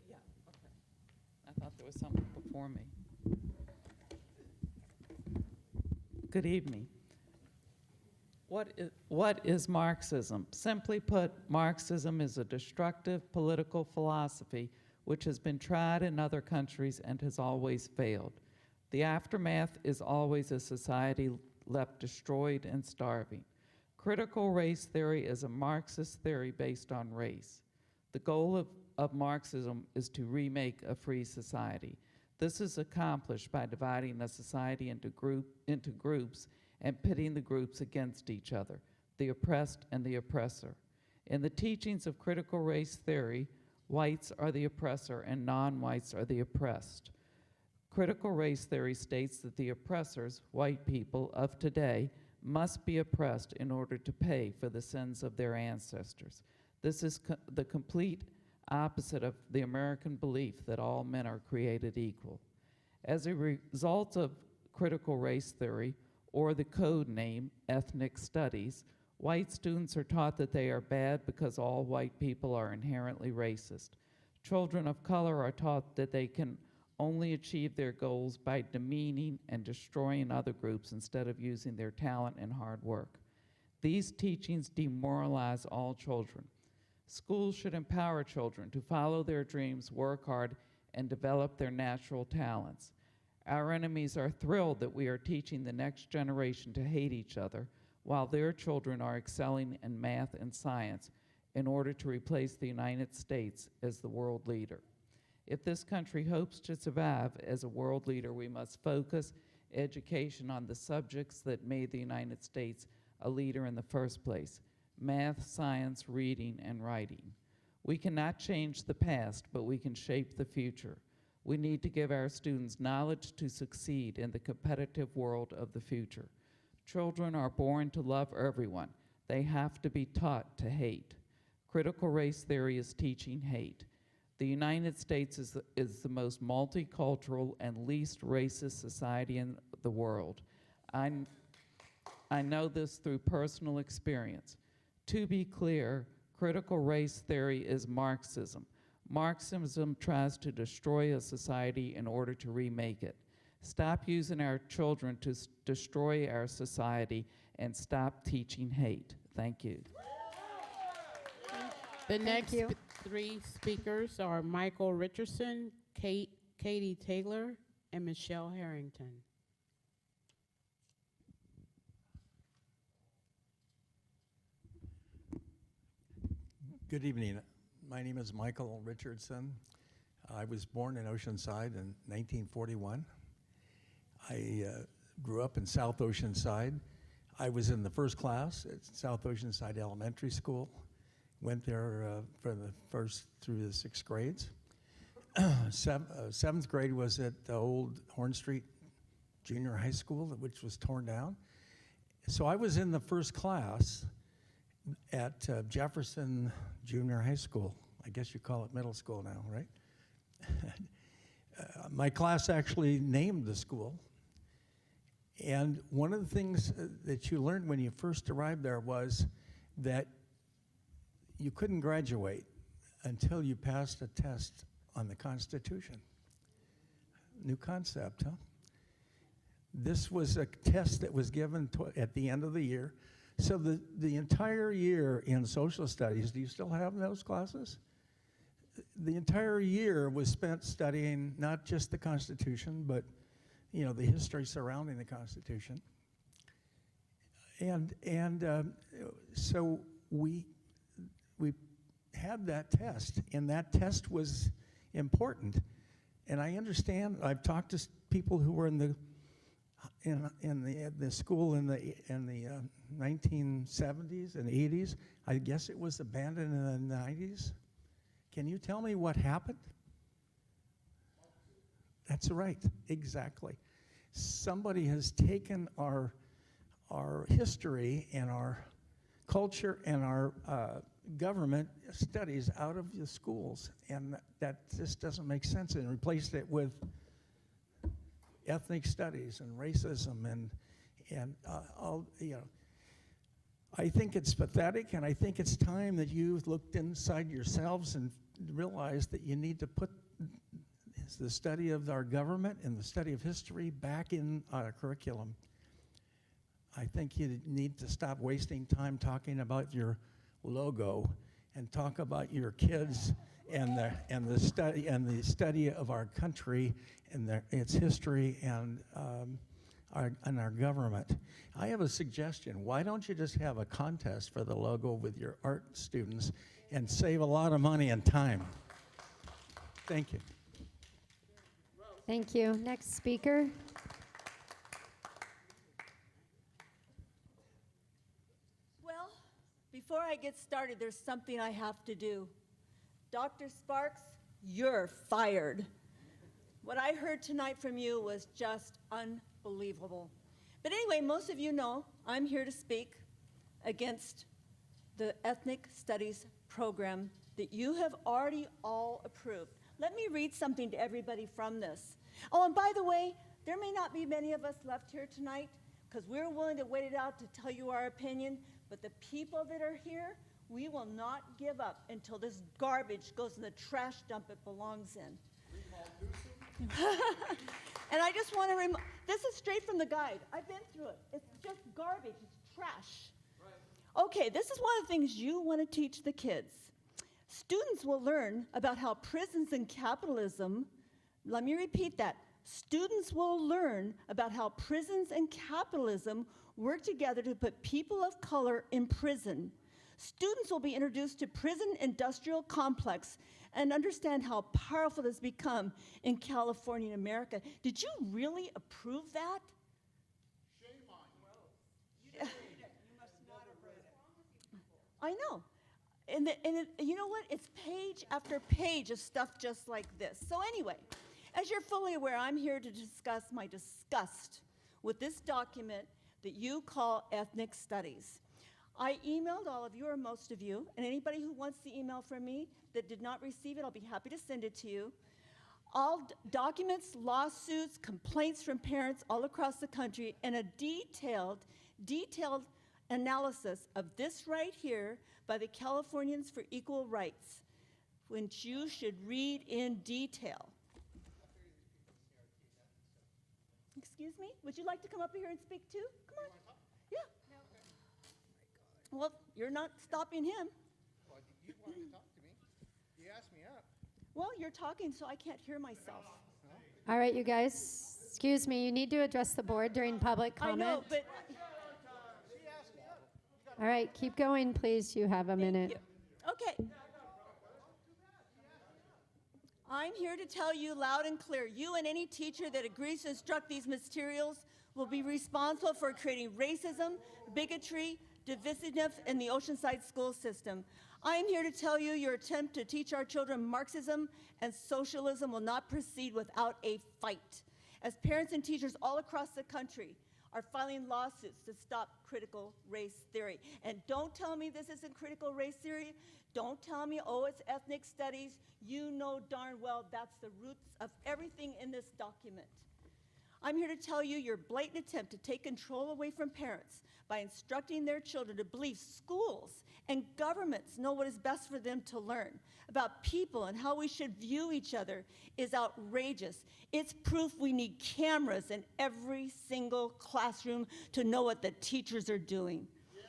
Yeah, okay. I thought there was something before me. Good evening. What is Marxism? Simply put, Marxism is a destructive political philosophy which has been tried in other countries and has always failed. The aftermath is always a society left destroyed and starving. Critical race theory is a Marxist theory based on race. The goal of Marxism is to remake a free society. This is accomplished by dividing a society into groups and pitting the groups against each other, the oppressed and the oppressor. In the teachings of critical race theory, whites are the oppressor and non-whites are the oppressed. Critical race theory states that the oppressors, white people of today, must be oppressed in order to pay for the sins of their ancestors. This is the complete opposite of the American belief that all men are created equal. As a result of critical race theory, or the code name ethnic studies, white students are taught that they are bad because all white people are inherently racist. Children of color are taught that they can only achieve their goals by demeaning and destroying other groups instead of using their talent and hard work. These teachings demoralize all children. Schools should empower children to follow their dreams, work hard, and develop their natural talents. Our enemies are thrilled that we are teaching the next generation to hate each other while their children are excelling in math and science in order to replace the United States as the world leader. If this country hopes to survive as a world leader, we must focus education on the subjects that made the United States a leader in the first place: math, science, reading, and writing. We cannot change the past, but we can shape the future. We need to give our students knowledge to succeed in the competitive world of the future. Children are born to love everyone. They have to be taught to hate. Critical race theory is teaching hate. The United States is the most multicultural and least racist society in the world. I know this through personal experience. To be clear, critical race theory is Marxism. Marxism tries to destroy a society in order to remake it. Stop using our children to destroy our society and stop teaching hate. Thank you. The next 3 speakers are Michael Richardson, Katie Taylor, and Michelle Harrington. Good evening. My name is Michael Richardson. I was born in Oceanside in 1941. I grew up in South Oceanside. I was in the first class at South Oceanside Elementary School. Went there from the first through the 6th grades. Seventh grade was at the old Horn Street Junior High School, which was torn down. So I was in the first class at Jefferson Junior High School. I guess you call it middle school now, right? My class actually named the school. And one of the things that you learned when you first arrived there was that you couldn't graduate until you passed a test on the Constitution. New concept, huh? This was a test that was given at the end of the year. So the entire year in social studies, do you still have those classes? The entire year was spent studying not just the Constitution, but the history surrounding the Constitution. So we had that test, and that test was important. And I understand. I've talked to people who were in the school in the 1970s and 80s. I guess it was abandoned in the 90s. Can you tell me what happened? That's right, exactly. Somebody has taken our history and our culture and our government studies out of the schools, and that just doesn't make sense, and replaced it with ethnic studies and racism and all, I think it's pathetic, and I think it's time that you looked inside yourselves and realized that you need to put the study of our government and the study of history back in our curriculum. I think you need to stop wasting time talking about your logo and talk about your kids and the study of our country and its history and our government. I have a suggestion. Why don't you just have a contest for the logo with your art students and save a lot of money and time? Thank you. Thank you. Next speaker. Well, before I get started, there's something I have to do. Dr. Sparks, you're fired. What I heard tonight from you was just unbelievable. But anyway, most of you know I'm here to speak against the Ethnic Studies program that you have already all approved. Let me read something to everybody from this. Oh, and by the way, there may not be many of us left here tonight because we're willing to wait it out to tell you our opinion, but the people that are here, we will not give up until this garbage goes in the trash dump it belongs in. And I just want to this is straight from the guide. I've been through it. It's just garbage. It's trash. Right. Okay, this is one of the things you want to teach the kids. Students will learn about how prisons and capitalism, let me repeat that. Students will learn about how prisons and capitalism work together to put people of color in prison. Students will be introduced to prison industrial complex and understand how powerful it has become in California and America. Did you really approve that? Shame on you. You must not have read it. I know. And you know what? It's page after page of stuff just like this. So anyway, as you're fully aware, I'm here to discuss my disgust with this document that you call ethnic studies. I emailed all of you, or most of you, and anybody who wants the email from me that did not receive it, I'll be happy to send it to you. All documents, lawsuits, complaints from parents all across the country, and a detailed analysis of this right here by the Californians for Equal Rights, which you should read in detail. Excuse me? Would you like to come up here and speak too? Come on. Yeah. Well, you're not stopping him. Well, you wanted to talk to me. You asked me up. Well, you're talking, so I can't hear myself. All right, you guys. Excuse me. You need to address the board during public comment. I know, but... All right, keep going, please. You have a minute. Okay. I'm here to tell you loud and clear, you and any teacher that agrees to instruct these materials will be responsible for creating racism, bigotry, divisiveness in the Oceanside school system. I am here to tell you your attempt to teach our children Marxism and socialism will not proceed without a fight. As parents and teachers all across the country are filing lawsuits to stop critical race theory. And don't tell me this isn't critical race theory. Don't tell me, oh, it's ethnic studies. You know darn well that's the roots of everything in this document. I'm here to tell you your blatant attempt to take control away from parents by instructing their children to believe schools and governments know what is best for them to learn about people and how we should view each other is outrageous. It's proof we need cameras in every single classroom to know what the teachers are doing. Yeah.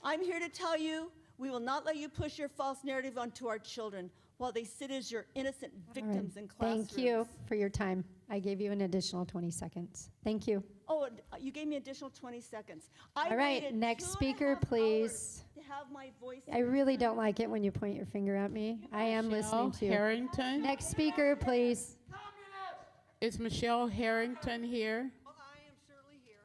I'm here to tell you we will not let you push your false narrative onto our children while they sit as your innocent victims in classrooms. Thank you for your time. I gave you an additional 20 seconds. Thank you. Oh, you gave me additional 20 seconds. I All right, waited next 2.5 speaker, please. hours to have my voice. I really don't like it when you point your finger at me. I am listening to you. Harrington. Next speaker, please. Is Michelle Harrington here? Well, I am certainly here.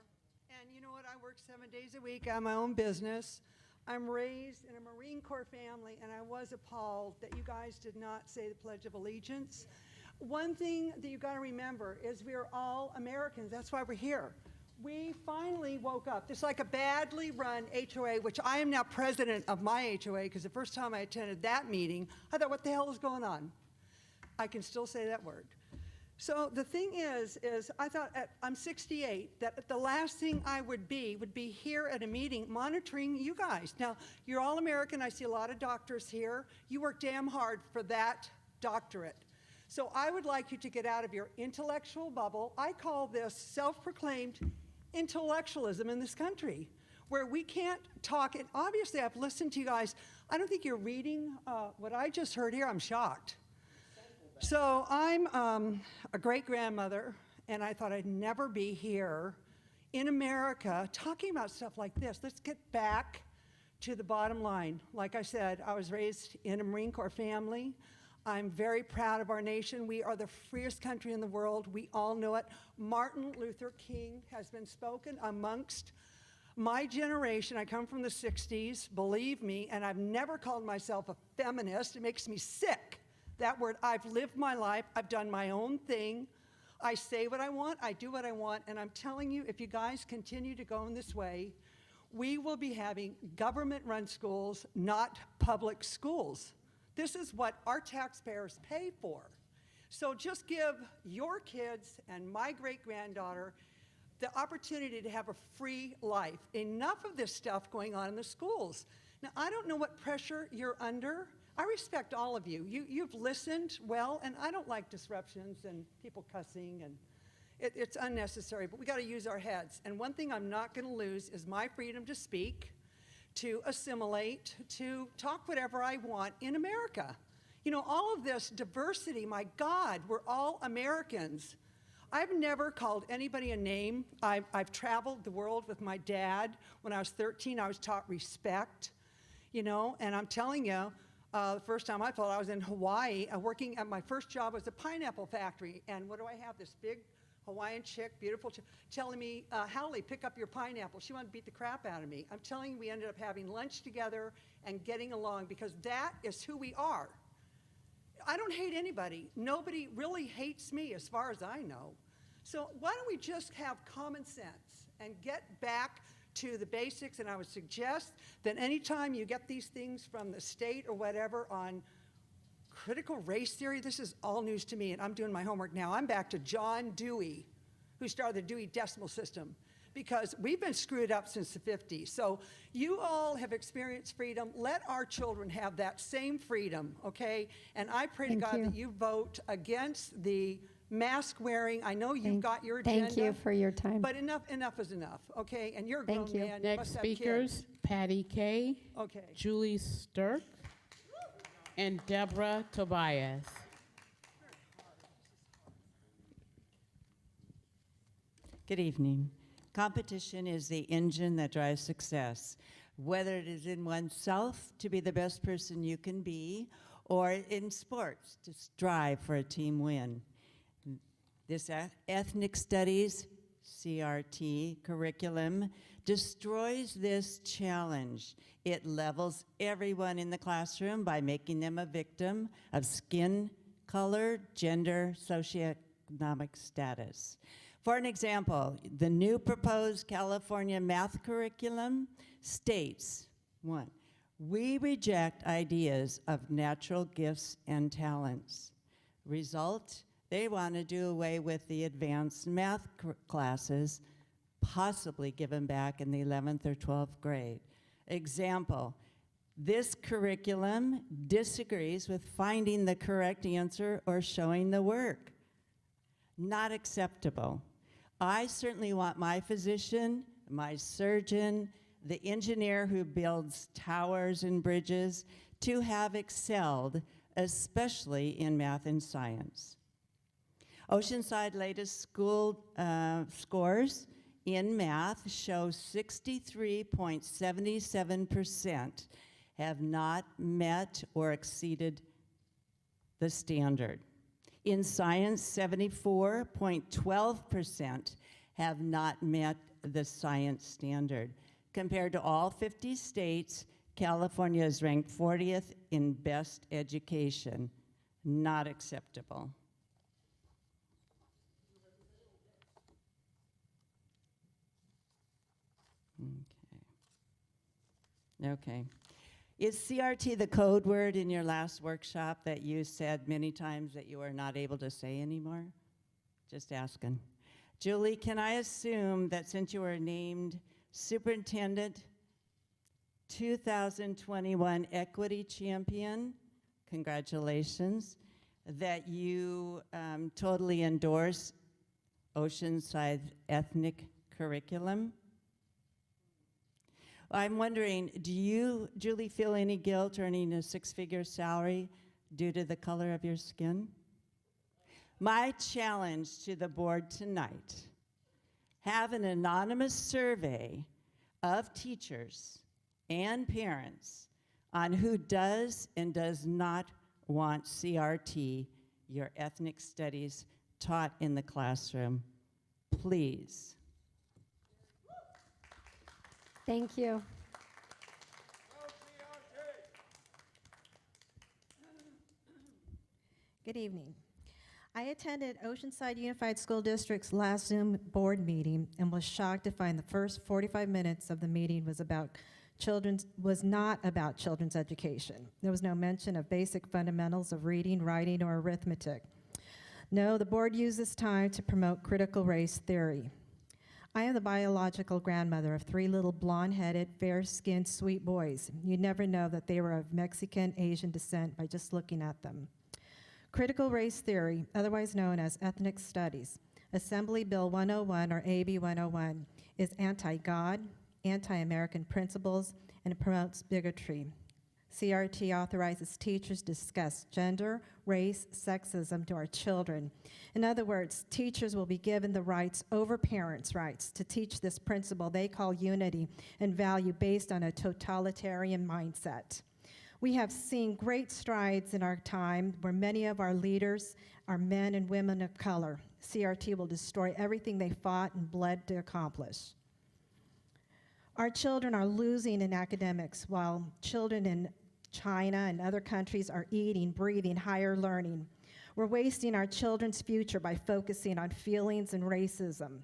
And you know what? I work 7 days a week. I have my own business. I'm raised in a Marine Corps family, and I was appalled that you guys did not say the Pledge of Allegiance. One thing that you got to remember is we are all Americans. That's why we're here. We finally woke up. It's like a badly run HOA, which I am now president of my HOA, because the first time I attended that meeting, I thought, what the hell is going on? I can still say that word. So the thing is I thought I'm 68, that the last thing I would be here at a meeting monitoring you guys. Now, you're all American. I see a lot of doctors here. You work damn hard for that doctorate. So I would like you to get out of your intellectual bubble. I call this self-proclaimed intellectualism in this country, where we can't talk. And obviously, I've listened to you guys. I don't think you're reading what I just heard here. I'm shocked. So I'm a great-grandmother, and I thought I'd never be here in America talking about stuff like this. Let's get back to the bottom line. Like I said, I was raised in a Marine Corps family. I'm very proud of our nation. We are the freest country in the world. We all know it. Martin Luther King has been spoken amongst my generation. I come from the 60s, believe me, and I've never called myself a feminist. It makes me sick. That word, I've lived my life, I've done my own thing. I say what I want, I do what I want, and I'm telling you, if you guys continue to go in this way, we will be having government-run schools, not public schools. This is what our taxpayers pay for. So just give your kids and my great-granddaughter the opportunity to have a free life. Enough of this stuff going on in the schools. Now, I don't know what pressure you're under. I respect all of you. You've listened well, and I don't like disruptions and people cussing, and it's unnecessary, but we got to use our heads. And one thing I'm not going to lose is my freedom to speak, to assimilate, to talk whatever I want in America. You know, all of this diversity, my God, we're all Americans. I've never called anybody a name. I've traveled the world with my dad. When I was 13, I was taught respect, you know, and I'm telling you, the first time I thought I was in Hawaii, working at my first job was a pineapple factory. And what do I have? This big Hawaiian chick, beautiful chick, telling me, Hallie, pick up your pineapple. She wanted to beat the crap out of me. I'm telling you, we ended up having lunch together and getting along because that is who we are. I don't hate anybody. Nobody really hates me as far as I know. So why don't we just have common sense and get back to the basics? And I would suggest that anytime you get these things from the state or whatever on critical race theory, this is all news to me, and I'm doing my homework now. I'm back to John Dewey, who started the Dewey Decimal System, because we've been screwed up since the 50s. So you all have experienced freedom. Let our children have that same freedom, okay? And I pray to God that you vote against the mask wearing. I know you've got your agenda. Thank you for your time. But enough is enough, okay? And you're a grown man. You Next must have speakers, kids. Patty Kay, Okay. Julie Sturk, and Deborah Tobias. Good evening. Competition is the engine that drives success, whether it is in oneself to be the best person you can be, or in sports to strive for a team win. This ethnic studies, CRT, curriculum destroys this challenge. It levels everyone in the classroom by making them a victim of skin color, gender, socioeconomic status. For an example, the new proposed California math curriculum states, 1, we reject ideas of natural gifts and talents. Result, they want to do away with the advanced math classes, possibly given back in the 11th or 12th grade. Example, this curriculum disagrees with finding the correct answer or showing the work. Not acceptable. I certainly want my physician, my surgeon, the engineer who builds towers and bridges to have excelled, especially in math and science. Oceanside latest school scores in math show 63.77% have not met or exceeded the standard. In science, 74.12% have not met the science standard. Compared to all 50 states, California is ranked 40th in best education. Not acceptable. Okay. Is CRT the code word in your last workshop that you said many times that you are not able to say anymore? Just asking. Julie, can I assume that since you were named Superintendent 2021 Equity Champion, congratulations, that you totally endorse Oceanside ethnic curriculum? I'm wondering, do you, Julie, feel any guilt earning a six-figure salary due to the color of your skin? My challenge to the board tonight, have an anonymous survey of teachers and parents on who does and does not want CRT, your ethnic studies, taught in the classroom. Please. Thank you. Good evening. I attended Oceanside Unified School District's last Zoom board meeting and was shocked to find the first 45 minutes of the meeting was not about children's education. There was no mention of basic fundamentals of reading, writing, or arithmetic. No, the board used this time to promote critical race theory. I am the biological grandmother of 3 little blonde-headed, fair-skinned, sweet boys. You'd never know that they were of Mexican, Asian descent by just looking at them. Critical race theory, otherwise known as ethnic studies, Assembly Bill 101 or AB 101, is anti-God, anti-American principles, and it promotes bigotry. CRT authorizes teachers to discuss gender, race, sexism to our children. In other words, teachers will be given the rights over parents' rights to teach this principle they call unity and value based on a totalitarian mindset. We have seen great strides in our time where many of our leaders are men and women of color. CRT will destroy everything they fought and bled to accomplish. Our children are losing in academics while children in China and other countries are eating, breathing, higher learning. We're wasting our children's future by focusing on feelings and racism.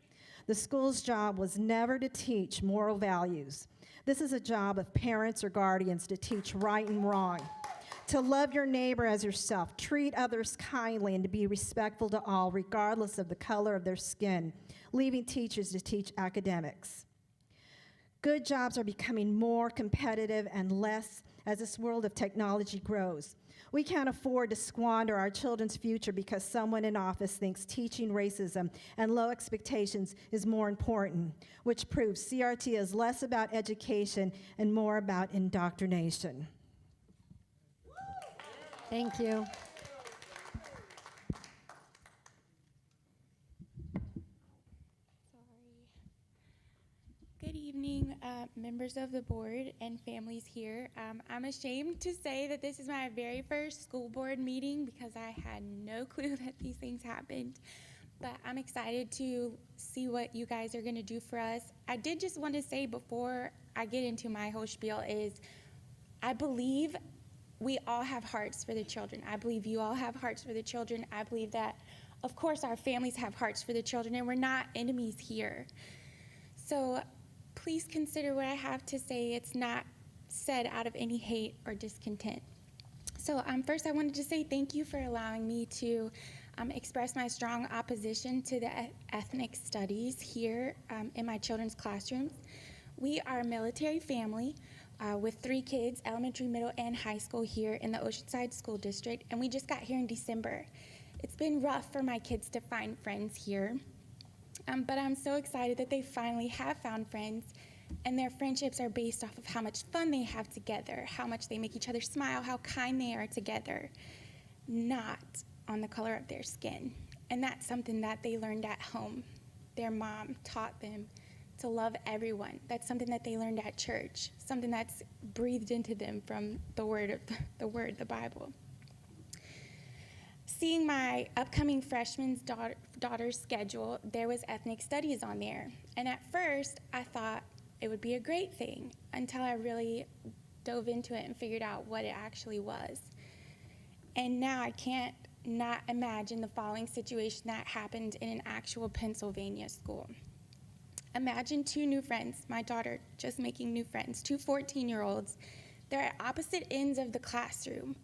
The school's job was never to teach moral values. This is a job of parents or guardians to teach right and wrong, to love your neighbor as yourself, treat others kindly, and to be respectful to all, regardless of the color of their skin, leaving teachers to teach academics. Good jobs are becoming more competitive and less as this world of technology grows. We can't afford to squander our children's future because someone in office thinks teaching racism and low expectations is more important, which proves CRT is less about education and more about indoctrination. Thank you. Good evening, members of the board and families here. I'm ashamed to say that this is my very first school board meeting because I had no clue that these things happened. but I'm excited to see what you guys are going to do for us. I did just want to say before I get into my whole spiel is I believe we all have hearts for the children. I believe you all have hearts for the children. I believe that, of course, our families have hearts for the children, and we're not enemies here. So please consider what I have to say. It's not said out of any hate or discontent. So first, I wanted to say thank you for allowing me to express my strong opposition to the ethnic studies here in my children's classrooms. We are a military family with 3 kids, elementary, middle, and high school here in the Oceanside School District, and we just got here in December. It's been rough for my kids to find friends here, but I'm so excited that they finally have found friends, and their friendships are based off of how much fun they have together, how much they make each other smile, how kind they are together, not on the color of their skin. And that's something that they learned at home. Their mom taught them to love everyone. That's something that they learned at church, something that's breathed into them from the Bible. Seeing my upcoming freshman's daughter's schedule, there was ethnic studies on there. And at first, I thought it would be a great thing until I really dove into it and figured out what it actually was. And now I can't not imagine the following situation that happened in an actual Pennsylvania school. Imagine 2 new friends, my daughter just making new friends, 2 14-year-olds. They're at opposite ends of the classroom,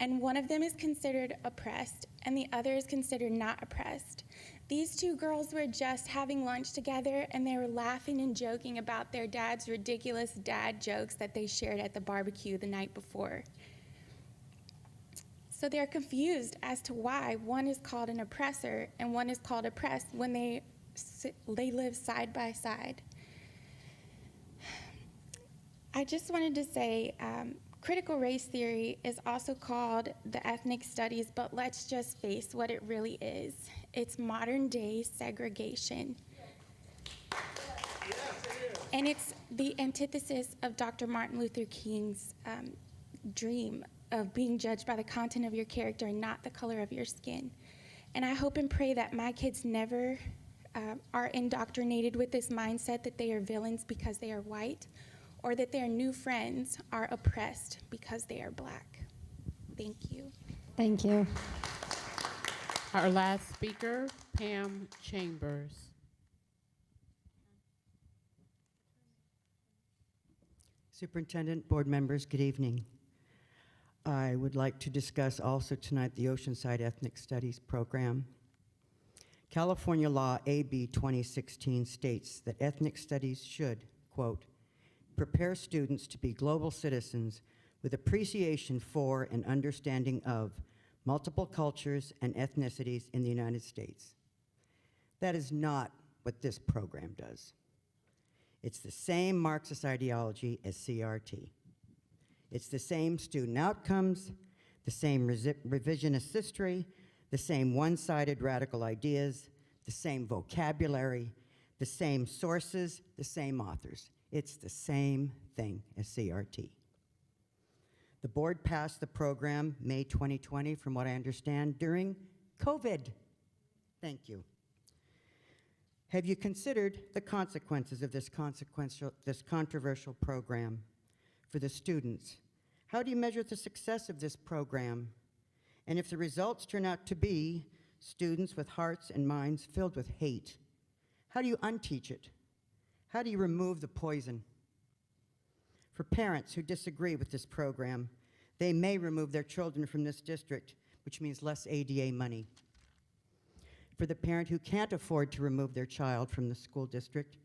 and one of them is considered oppressed, and the other is considered not oppressed. These 2 girls were just having lunch together, and they were laughing and joking about their dad's ridiculous dad jokes that they shared at the barbecue the night before. So they're confused as to why one is called an oppressor and one is called oppressed when they live side by side. I just wanted to say, critical race theory is also called the ethnic studies, but let's just face what it really is. It's modern day segregation. And it's the antithesis of Dr. Martin Luther King's dream of being judged by the content of your character and not the color of your skin. And I hope and pray that my kids never are indoctrinated with this mindset that they are villains because they are white, or that their new friends are oppressed because they are black. Thank you. Thank you. Our last speaker, Pam Chambers. Superintendent, board members, good evening. I would like to discuss also tonight the Oceanside Ethnic Studies program. California law AB 2016 states that ethnic studies should, quote, prepare students to be global citizens with appreciation for and understanding of multiple cultures and ethnicities in the United States. That is not what this program does. It's the same Marxist ideology as CRT. It's the same student outcomes, the same revisionist history, the same one-sided radical ideas, the same vocabulary, the same sources, the same authors. It's the same thing as CRT. The board passed the program May 2020, from what I understand, during COVID. Thank you. Have you considered the consequences of this controversial program for the students? How do you measure the success of this program? And if the results turn out to be students with hearts and minds filled with hate, how do you unteach it? How do you remove the poison? For parents who disagree with this program, they may remove their children from this district, which means less ADA money. For the parent who can't afford to remove their child from the school district,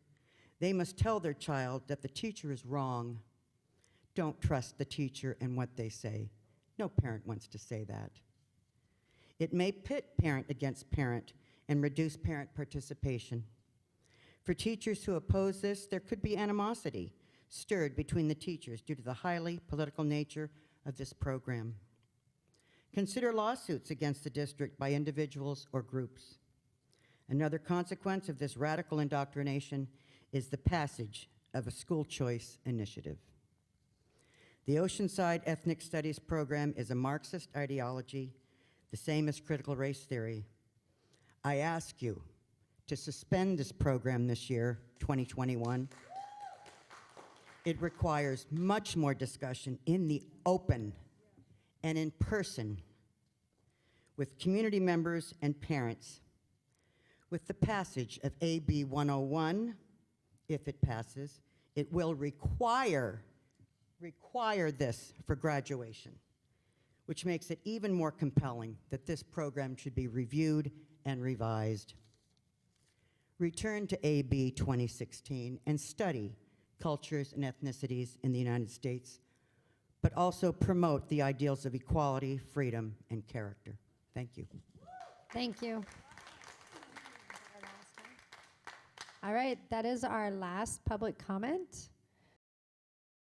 they must tell their child that the teacher is wrong. Don't trust the teacher and what they say. No parent wants to say that. It may pit parent against parent and reduce parent participation. For teachers who oppose this, there could be animosity stirred between the teachers due to the highly political nature of this program. Consider lawsuits against the district by individuals or groups. Another consequence of this radical indoctrination is the passage of a school choice initiative. The Oceanside Ethnic Studies program is a Marxist ideology, the same as critical race theory. I ask you to suspend this program this year, 2021. It requires much more discussion in the open and in person with community members and parents. With the passage of AB 101, if it passes, it will require this for graduation, which makes it even more compelling that this program should be reviewed and revised. Return to AB 2016 and study cultures and ethnicities in the United States, but also promote the ideals of equality, freedom, and character. Thank you. Thank you. All right, that is our last public comment.